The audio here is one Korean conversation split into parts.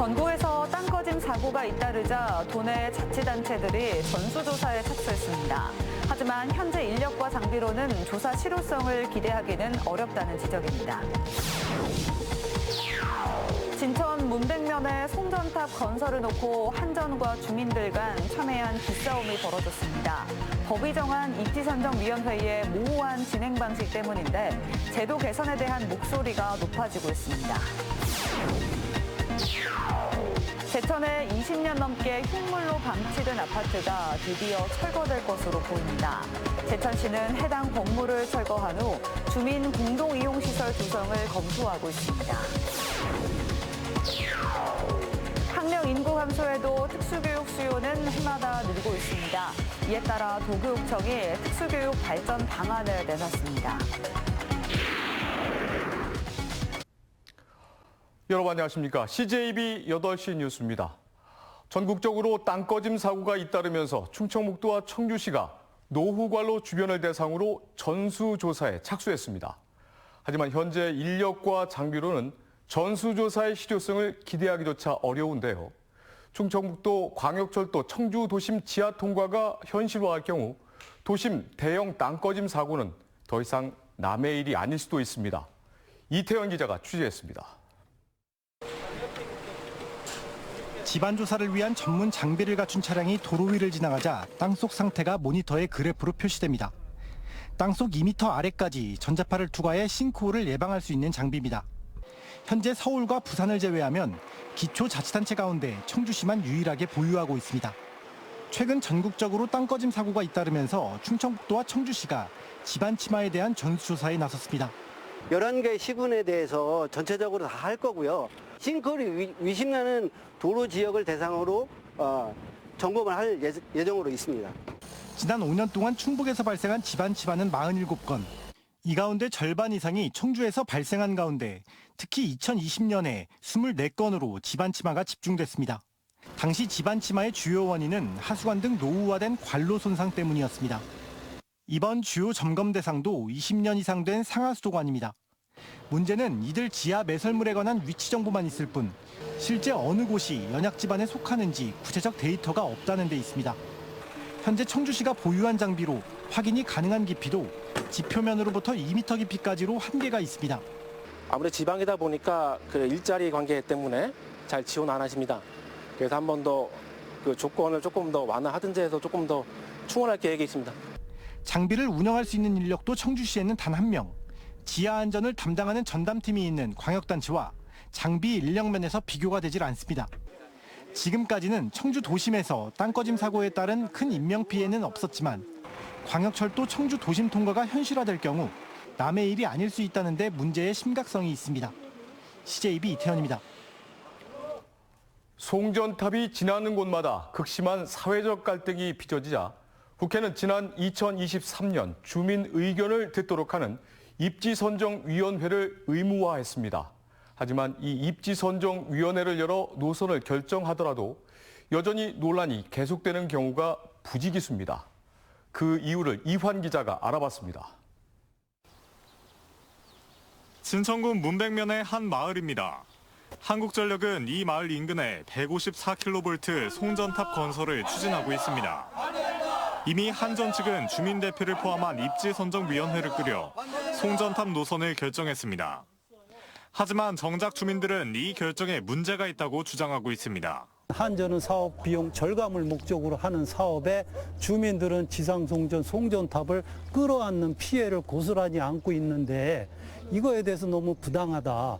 전국에서 땅꺼짐 사고가 잇따르자 도내 자치단체들이 전수조사에 착수했습니다. 하지만 현재 인력과 장비로는 조사 실효성을 기대하기는 어렵다는 지적입니다. 진천 문백면에 송전탑 건설을 놓고 한전과 주민들 간 첨예한 기싸움이 벌어졌습니다. 법이 정한 입지선정위원회의 모호한 진행 방식 때문인데 제도 개선에 대한 목소리가 높아지고 있습니다. 제천에 20년 넘게 흉물로 방치된 아파트가 드디어 철거될 것으로 보입니다. 제천시는 해당 건물을 철거한 후 주민 공동이용시설 조성을 검토하고 있습니다. 학령 인구 감소에도 특수교육 수요는 해마다 늘고 있습니다. 이에 따라 도교육청이 특수교육 발전 방안을 내놨습니다. 여러분 안녕하십니까. CJB 8시 뉴스입니다. 전국적으로 땅꺼짐 사고가 잇따르면서 충청북도와 청주시가 노후관로 주변을 대상으로 전수조사에 착수했습니다. 하지만 현재 인력과 장비로는 전수조사의 실효성을 기대하기조차 어려운데요. 충청북도 광역철도 청주 도심 지하 통과가 현실화할 경우 도심 대형 땅꺼짐 사고는 더 이상 남의 일이 아닐 수도 있습니다. 이태원 기자가 취재했습니다. 집안 조사를 위한 전문 장비를 갖춘 차량이 도로 위를 지나가자 땅속 상태가 모니터에 그래프로 표시됩니다. 땅속 2m 아래까지 전자파를 투과해 싱크홀을 예방할 수 있는 장비입니다. 현재 서울과 부산을 제외하면 기초자치단체 가운데 청주시만 유일하게 보유하고 있습니다. 최근 전국적으로 땅꺼짐 사고가 잇따르면서 충청북도와 청주시가 집안 침하에 대한 전수조사에 나섰습니다. 11개의 시군에 대해서 전체적으로 다 할 거고요. 싱크홀이 위심나는 도로 지역을 대상으로 점검을 할 예정으로 있습니다. 지난 5년 동안 충북에서 발생한 집안 침하는 47건. 이 가운데 절반 이상이 청주에서 발생한 가운데 특히 2020년에 24건으로 집안 침하가 집중됐습니다. 당시 집안 침하의 주요 원인은 하수관 등 노후화된 관로 손상 때문이었습니다. 이번 주요 점검 대상도 20년 이상 된 상하수도관입니다. 문제는 이들 지하 매설물에 관한 위치 정보만 있을 뿐 실제 어느 곳이 연약 집안에 속하는지 구체적 데이터가 없다는 데 있습니다. 현재 청주시가 보유한 장비로 확인이 가능한 깊이도 지표면으로부터 2m 깊이까지로 한계가 있습니다. 아무래도 지방이다 보니까 그 일자리 관계 때문에 잘 지원 안 하십니다. 그래서 한 번 더 그 조건을 조금 더 완화하든지 해서 조금 더 충원할 계획이 있습니다. 장비를 운영할 수 있는 인력도 청주시에는 단 1명. 지하 안전을 담당하는 전담팀이 있는 광역단체와 장비 인력 면에서 비교가 되질 않습니다. 지금까지는 청주 도심에서 땅꺼짐 사고에 따른 큰 인명피해는 없었지만 광역철도 청주 도심 통과가 현실화될 경우 남의 일이 아닐 수 있다는 데 문제의 심각성이 있습니다. CJB 이태현입니다. 송전탑이 지나는 곳마다 극심한 사회적 갈등이 빚어지자 국회는 지난 2023년 주민 의견을 듣도록 하는 입지선정위원회를 의무화했습니다. 하지만 이 입지선정위원회를 열어 노선을 결정하더라도 여전히 논란이 계속되는 경우가 부지기수입니다. 그 이유를 이환 기자가 알아봤습니다. 진천군 문백면의 한 마을입니다. 한국전력은 이 마을 인근에 154kV 송전탑 건설을 추진하고 있습니다. 이미 한전 측은 주민 대표를 포함한 입지선정위원회를 꾸려 송전탑 노선을 결정했습니다. 하지만 정작 주민들은 이 결정에 문제가 있다고 주장하고 있습니다. 한전은 사업 비용 절감을 목적으로 하는 사업에 주민들은 지상송전, 송전탑을 끌어안는 피해를 고스란히 안고 있는데 이거에 대해서 너무 부당하다.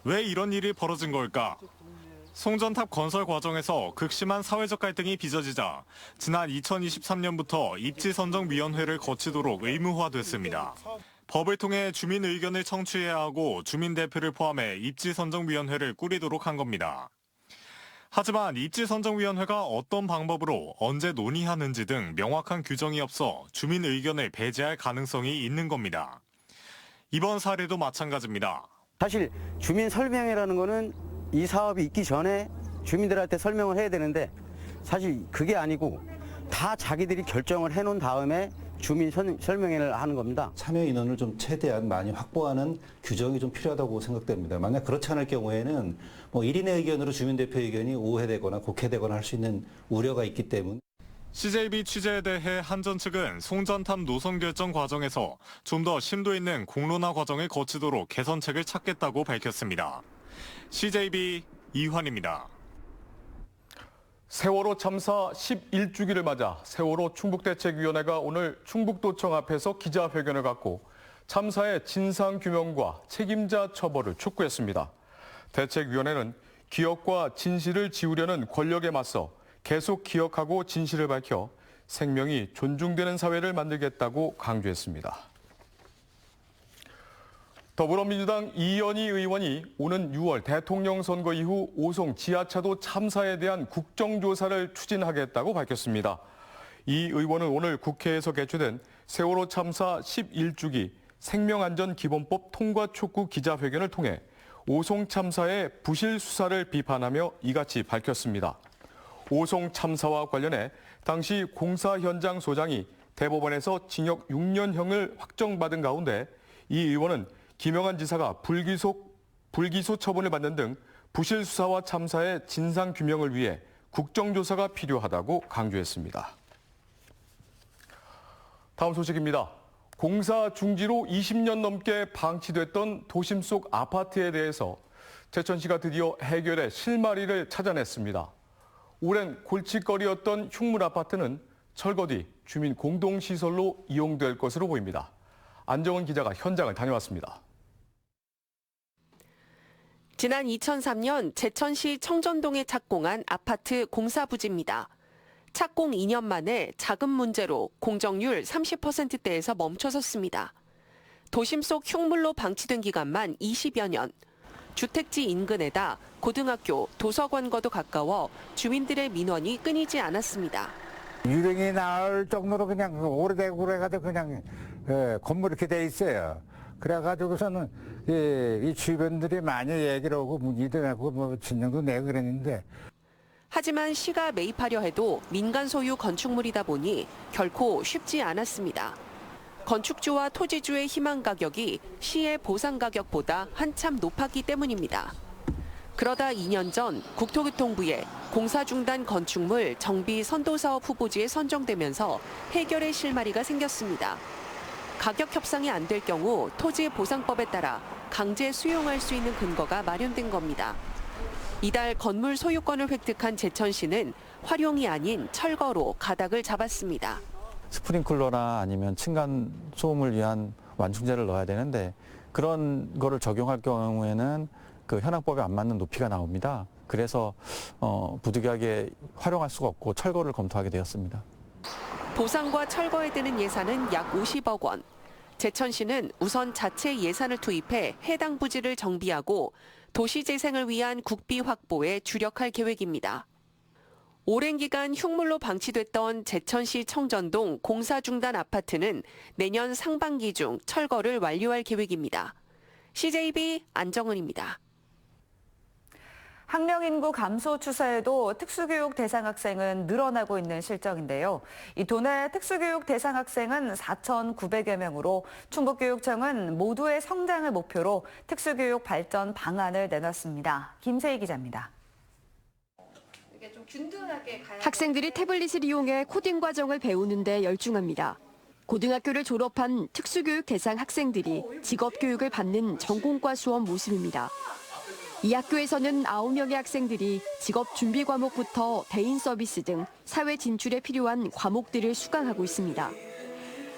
왜 이런 일이 벌어진 걸까? 송전탑 건설 과정에서 극심한 사회적 갈등이 빚어지자 지난 2023년부터 입지선정위원회를 거치도록 의무화됐습니다. 법을 통해 주민 의견을 청취해야 하고 주민 대표를 포함해 입지선정위원회를 꾸리도록 한 겁니다. 하지만 입지선정위원회가 어떤 방법으로 언제 논의하는지 등 명확한 규정이 없어 주민 의견을 배제할 가능성이 있는 겁니다. 이번 사례도 마찬가지입니다. 사실 주민 설명회라는 거는 이 사업이 있기 전에 주민들한테 설명을 해야 되는데 사실 그게 아니고 다 자기들이 결정을 해놓은 다음에 주민 설명회를 하는 겁니다. 참여 인원을 좀 최대한 많이 확보하는 규정이 좀 필요하다고 생각됩니다. 만약 그렇지 않을 경우에는 뭐 1인의 의견으로 주민대표 의견이 오해되거나 곡해되거나 할 수 있는 우려가 있기 때문에 CJB 취재에 대해 한전 측은 송전탑 노선 결정 과정에서 좀 더 심도 있는 공론화 과정을 거치도록 개선책을 찾겠다고 밝혔습니다. CJB 이환입니다. 세월호 참사 11주기를 맞아 세월호 충북대책위원회가 오늘 충북도청 앞에서 기자회견을 갖고 참사의 진상규명과 책임자 처벌을 촉구했습니다. 대책위원회는 기억과 진실을 지우려는 권력에 맞서 계속 기억하고 진실을 밝혀 생명이 존중되는 사회를 만들겠다고 강조했습니다. 더불어민주당 이현희 의원이 오는 6월 대통령 선거 이후 오송 지하차도 참사에 대한 국정조사를 추진하겠다고 밝혔습니다. 이 의원은 오늘 국회에서 개최된 세월호 참사 11주기 생명안전기본법 통과 촉구 기자회견을 통해 오송 참사의 부실 수사를 비판하며 이같이 밝혔습니다. 오송 참사와 관련해 당시 공사 현장 소장이 대법원에서 징역 6년형을 확정받은 가운데 이 의원은 김영한 지사가 불기소 처분을 받는 등 부실 수사와 참사의 진상 규명을 위해 국정조사가 필요하다고 강조했습니다. 다음 소식입니다. 공사 중지로 20년 넘게 방치됐던 도심 속 아파트에 대해서 제천시가 드디어 해결의 실마리를 찾아냈습니다. 오랜 골칫거리였던 흉물 아파트는 철거 뒤 주민 공동시설로 이용될 것으로 보입니다. 안정은 기자가 현장을 다녀왔습니다. 지난 2003년 제천시 청전동에 착공한 아파트 공사 부지입니다. 착공 2년 만에 자금 문제로 공정률 30%대에서 멈춰섰습니다. 도심 속 흉물로 방치된 기간만 20여 년. 주택지 인근에다 고등학교, 도서관과도 가까워 주민들의 민원이 끊이지 않았습니다. 유령이 나올 정도로 그냥 오래되고 그래가지고 그냥 건물 이렇게 돼 있어요. 그래가지고서는 이 주변들이 많이 얘기를 하고 문의도 하고 뭐 진정도 내고 그랬는데. 하지만 시가 매입하려 해도 민간 소유 건축물이다 보니 결코 쉽지 않았습니다. 건축주와 토지주의 희망 가격이 시의 보상 가격보다 한참 높았기 때문입니다. 그러다 2년 전 국토교통부에 공사 중단 건축물 정비 선도사업 후보지에 선정되면서 해결의 실마리가 생겼습니다. 가격 협상이 안 될 경우 토지 보상법에 따라 강제 수용할 수 있는 근거가 마련된 겁니다. 이달 건물 소유권을 획득한 제천시는 활용이 아닌 철거로 가닥을 잡았습니다. 스프링클러나 아니면 층간 소음을 위한 완충제를 넣어야 되는데 그런 거를 적용할 경우에는 그 현행법에 안 맞는 높이가 나옵니다. 그래서 부득이하게 활용할 수가 없고 철거를 검토하게 되었습니다. 보상과 철거에 드는 예산은 약 50억 원. 제천시는 우선 자체 예산을 투입해 해당 부지를 정비하고 도시재생을 위한 국비 확보에 주력할 계획입니다. 오랜 기간 흉물로 방치됐던 제천시 청전동 공사 중단 아파트는 내년 상반기 중 철거를 완료할 계획입니다. CJB 안정은입니다. 학령 인구 감소 추세에도 특수교육 대상 학생은 늘어나고 있는 실정인데요. 이 도내 특수교육 대상 학생은 4,900여 명으로 충북교육청은 모두의 성장을 목표로 특수교육 발전 방안을 내놨습니다. 김세희 기자입니다. 학생들이 태블릿을 이용해 코딩 과정을 배우는 데 열중합니다. 고등학교를 졸업한 특수교육 대상 학생들이 직업교육을 받는 전공과 수업 모습입니다. 이 학교에서는 9명의 학생들이 직업 준비 과목부터 대인 서비스 등 사회 진출에 필요한 과목들을 수강하고 있습니다.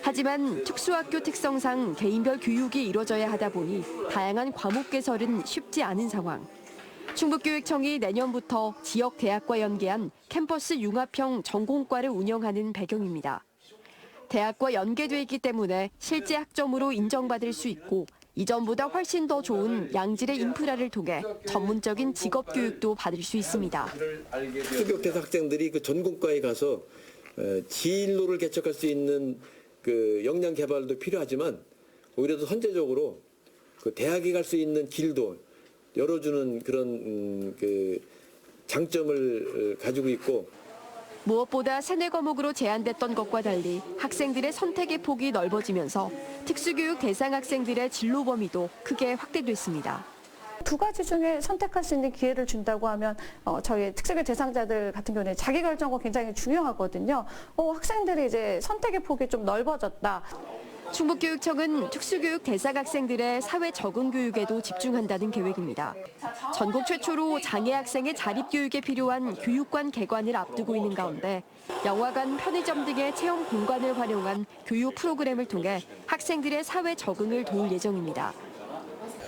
하지만 특수학교 특성상 개인별 교육이 이뤄져야 하다 보니 다양한 과목 개설은 쉽지 않은 상황. 충북교육청이 내년부터 지역 대학과 연계한 캠퍼스 융합형 전공과를 운영하는 배경입니다. 대학과 연계돼 있기 때문에 실제 학점으로 인정받을 수 있고 이전보다 훨씬 더 좋은 양질의 인프라를 통해 전문적인 직업 교육도 받을 수 있습니다. 특수교육 대상 학생들이 그 전공과에 가서 진로를 개척할 수 있는 그 역량 개발도 필요하지만 오히려 더 선제적으로 그 대학에 갈 수 있는 길도 열어주는 그런 그 장점을 가지고 있고 무엇보다 세네 과목으로 제한됐던 것과 달리 학생들의 선택의 폭이 넓어지면서 특수교육 대상 학생들의 진로 범위도 크게 확대됐습니다. 두 가지 중에 선택할 수 있는 기회를 준다고 하면 저희 특수교육 대상자들 같은 경우는 자기결정과 굉장히 중요하거든요. 학생들이 이제 선택의 폭이 좀 넓어졌다. 충북교육청은 특수교육 대상 학생들의 사회 적응 교육에도 집중한다는 계획입니다. 전국 최초로 장애 학생의 자립교육에 필요한 교육관 개관을 앞두고 있는 가운데 영화관, 편의점 등의 체험 공간을 활용한 교육 프로그램을 통해 학생들의 사회 적응을 도울 예정입니다.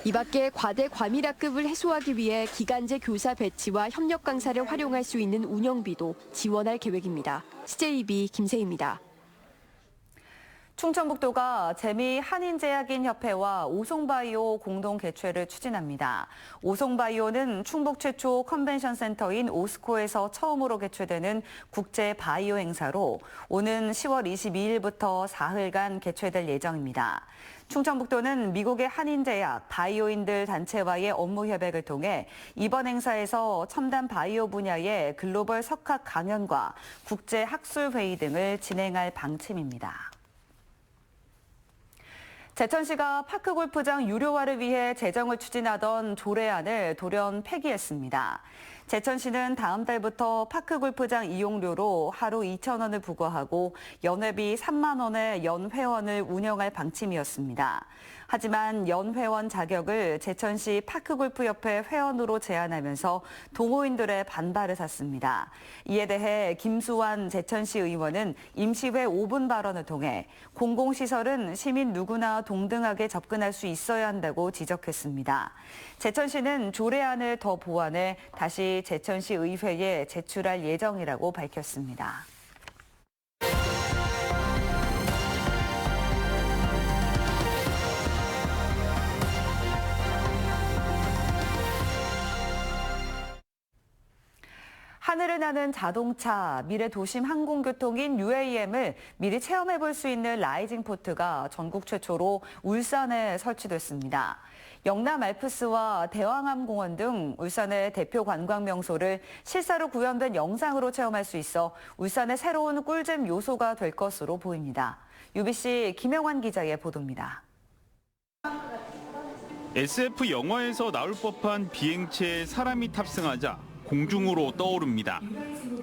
이 밖에 과대 과밀학급을 해소하기 위해 기간제 교사 배치와 협력 강사를 활용할 수 있는 운영비도 지원할 계획입니다. CJB 김세희입니다. 충청북도가 재미 한인제약인협회와 오송바이오 공동 개최를 추진합니다. 오송바이오는 충북 최초 컨벤션 센터인 오스코에서 처음으로 개최되는 국제 바이오 행사로 오는 10월 22일부터 사흘간 개최될 예정입니다. 충청북도는 미국의 한인제약, 바이오인들 단체와의 업무 협약을 통해 이번 행사에서 첨단 바이오 분야의 글로벌 석학 강연과 국제 학술 회의 등을 진행할 방침입니다. 제천시가 파크골프장 유료화를 위해 제정을 추진하던 조례안을 돌연 폐기했습니다. 제천시는 다음 달부터 파크골프장 이용료로 하루 2,000원을 부과하고 연회비 3만 원의 연회원을 운영할 방침이었습니다. 하지만 연회원 자격을 제천시 파크골프협회 회원으로 제한하면서 동호인들의 반발을 샀습니다. 이에 대해 김수환 제천시 의원은 임시회 5분 발언을 통해 공공시설은 시민 누구나 동등하게 접근할 수 있어야 한다고 지적했습니다. 제천시는 조례안을 더 보완해 다시 제천시 의회에 제출할 예정이라고 밝혔습니다. 하늘을 나는 자동차, 미래 도심 항공교통인 UAM을 미리 체험해볼 수 있는 라이징 포트가 전국 최초로 울산에 설치됐습니다. 영남 알프스와 대왕암공원 등 울산의 대표 관광 명소를 실사로 구현된 영상으로 체험할 수 있어 울산의 새로운 꿀잼 요소가 될 것으로 보입니다. UBC 김영환 기자의 보도입니다. SF 영화에서 나올 법한 비행체에 사람이 탑승하자 공중으로 떠오릅니다.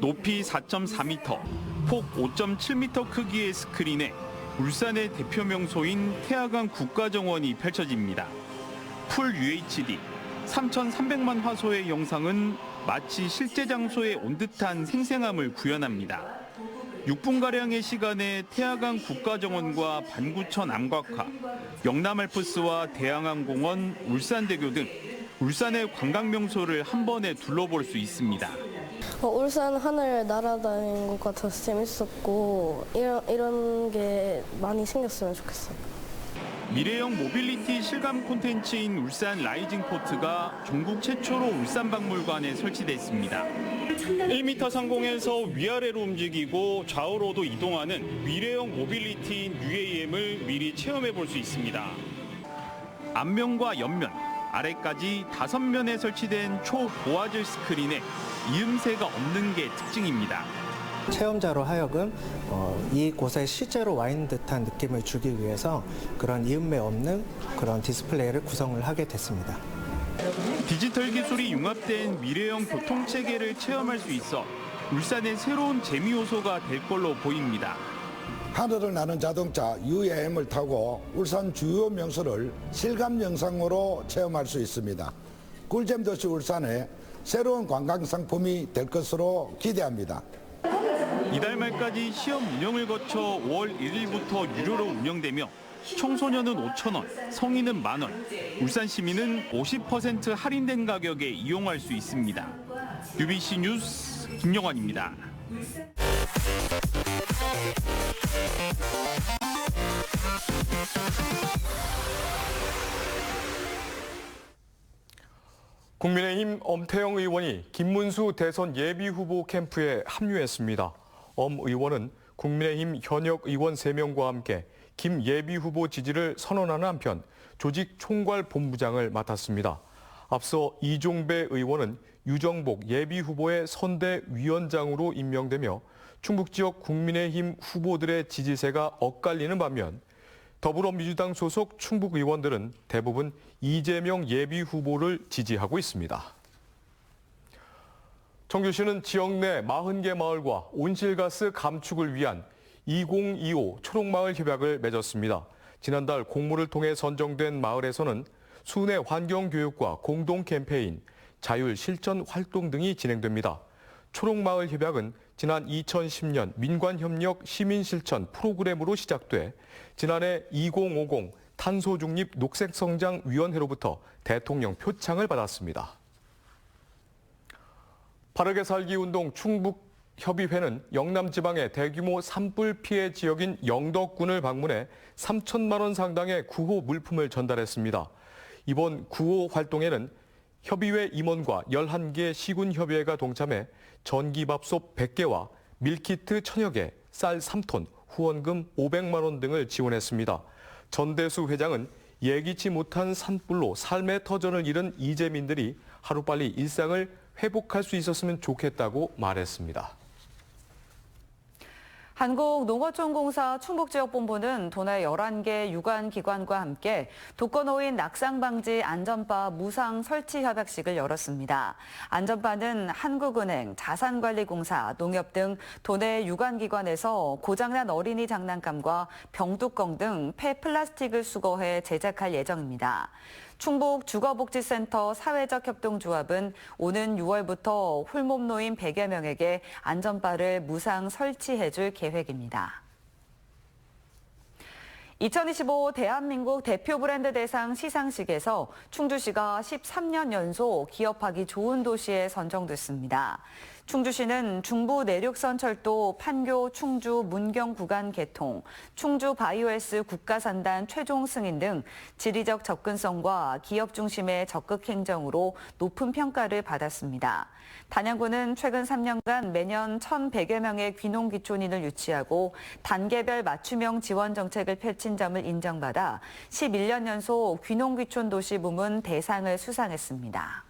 높이 4.4m, 폭 5.7m 크기의 스크린에 울산의 대표 명소인 태화강 국가정원이 펼쳐집니다. 풀 UHD, 3,300만 화소의 영상은 마치 실제 장소에 온 듯한 생생함을 구현합니다. 6분가량의 시간에 태화강 국가정원과 반구천 암각화, 영남알프스와 대양암공원, 울산대교 등 울산의 관광 명소를 한 번에 둘러볼 수 있습니다. 울산 하늘 날아다니는 것 같아서 재밌었고 이런 게 많이 생겼으면 좋겠어요. 미래형 모빌리티 실감 콘텐츠인 울산 라이징 포트가 전국 최초로 울산박물관에 설치됐습니다. 1m 상공에서 위아래로 움직이고 좌우로도 이동하는 미래형 모빌리티인 UAM을 미리 체험해 볼 수 있습니다. 앞면과 옆면, 아래까지 5면에 설치된 초고화질 스크린에 이음새가 없는 게 특징입니다. 체험자로 하여금 이곳에 실제로 와 있는 듯한 느낌을 주기 위해서 그런 이음매 없는 그런 디스플레이를 구성을 하게 됐습니다. 디지털 기술이 융합된 미래형 교통체계를 체험할 수 있어 울산의 새로운 재미 요소가 될 걸로 보입니다. 하늘을 나는 자동차 UAM을 타고 울산 주요 명소를 실감 영상으로 체험할 수 있습니다. 꿀잼 도시 울산의 새로운 관광 상품이 될 것으로 기대합니다. 이달 말까지 시험 운영을 거쳐 5월 1일부터 유료로 운영되며 청소년은 5,000원, 성인은 만원, 울산 시민은 50% 할인된 가격에 이용할 수 있습니다. UBC 뉴스 김영환입니다. 국민의힘 엄태영 의원이 김문수 대선 예비후보 캠프에 합류했습니다. 엄 의원은 국민의힘 현역 의원 3명과 함께 김 예비후보 지지를 선언하는 한편 조직 총괄 본부장을 맡았습니다. 앞서 이종배 의원은 유정복 예비후보의 선대위원장으로 임명되며 충북 지역 국민의힘 후보들의 지지세가 엇갈리는 반면 더불어민주당 소속 충북 의원들은 대부분 이재명 예비 후보를 지지하고 있습니다. 청주시는 지역 내 40개 마을과 온실가스 감축을 위한 2025 초록마을 협약을 맺었습니다. 지난달 공모를 통해 선정된 마을에서는 순회 환경교육과 공동 캠페인, 자율 실천 활동 등이 진행됩니다. 초록마을 협약은 지난 2010년 민관협력 시민실천 프로그램으로 시작돼 지난해 2050 탄소중립 녹색성장위원회로부터 대통령 표창을 받았습니다. 바르게 살기 운동 충북협의회는 영남 지방의 대규모 산불 피해 지역인 영덕군을 방문해 3천만 원 상당의 구호 물품을 전달했습니다. 이번 구호 활동에는 협의회 임원과 11개 시군협의회가 동참해 전기밥솥 100개와 밀키트 1000여 개, 쌀 3톤, 후원금 500만 원 등을 지원했습니다. 전대수 회장은 예기치 못한 산불로 삶의 터전을 잃은 이재민들이 하루빨리 일상을 회복할 수 있었으면 좋겠다고 말했습니다. 한국농어촌공사 충북지역본부는 도내 11개 유관기관과 함께 독거노인 낙상방지 안전바 무상 설치 협약식을 열었습니다. 안전바는 한국은행, 자산관리공사, 농협 등 도내 유관기관에서 고장난 어린이 장난감과 병뚜껑 등 폐플라스틱을 수거해 제작할 예정입니다. 충북 주거복지센터 사회적 협동조합은 오는 6월부터 홀몸 노인 100여 명에게 안전바를 무상 설치해줄 계획입니다. 2025 대한민국 대표 브랜드 대상 시상식에서 충주시가 13년 연속 기업하기 좋은 도시에 선정됐습니다. 충주시는 중부 내륙선 철도 판교 충주 문경 구간 개통, 충주 바이오에스 국가산단 최종 승인 등 지리적 접근성과 기업 중심의 적극 행정으로 높은 평가를 받았습니다. 단양구는 최근 3년간 매년 1,100여 명의 귀농귀촌인을 유치하고 단계별 맞춤형 지원 정책을 펼친 점을 인정받아 11년 연속 귀농귀촌 도시 부문 대상을 수상했습니다.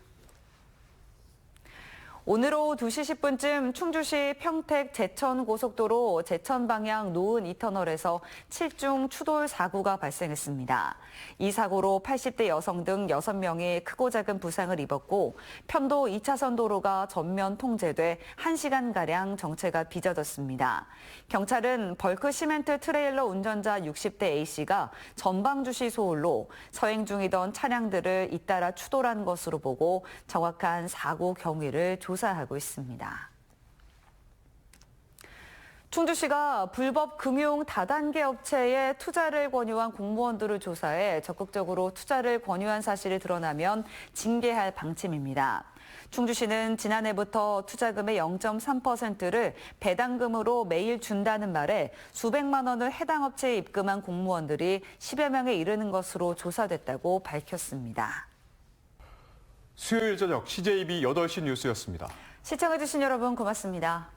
오늘 오후 2시 10분쯤 충주시 평택 제천고속도로 제천 방향 노은 2터널에서 7중 추돌 사고가 발생했습니다. 이 사고로 80대 여성 등 6명이 크고 작은 부상을 입었고 편도 2차선 도로가 전면 통제돼 1시간가량 정체가 빚어졌습니다. 경찰은 벌크 시멘트 트레일러 운전자 60대 A씨가 전방주시 소홀로 서행 중이던 차량들을 잇따라 추돌한 것으로 보고 정확한 사고 경위를 조사하고 있습니다. 충주시가 불법 금융 다단계 업체에 투자를 권유한 공무원들을 조사해 적극적으로 투자를 권유한 사실이 드러나면 징계할 방침입니다. 충주시는 지난해부터 투자금의 0.3%를 배당금으로 매일 준다는 말에 수백만 원을 해당 업체에 입금한 공무원들이 10여 명에 이르는 것으로 조사됐다고 밝혔습니다. 수요일 저녁 CJB 8시 뉴스였습니다. 시청해주신 여러분 고맙습니다.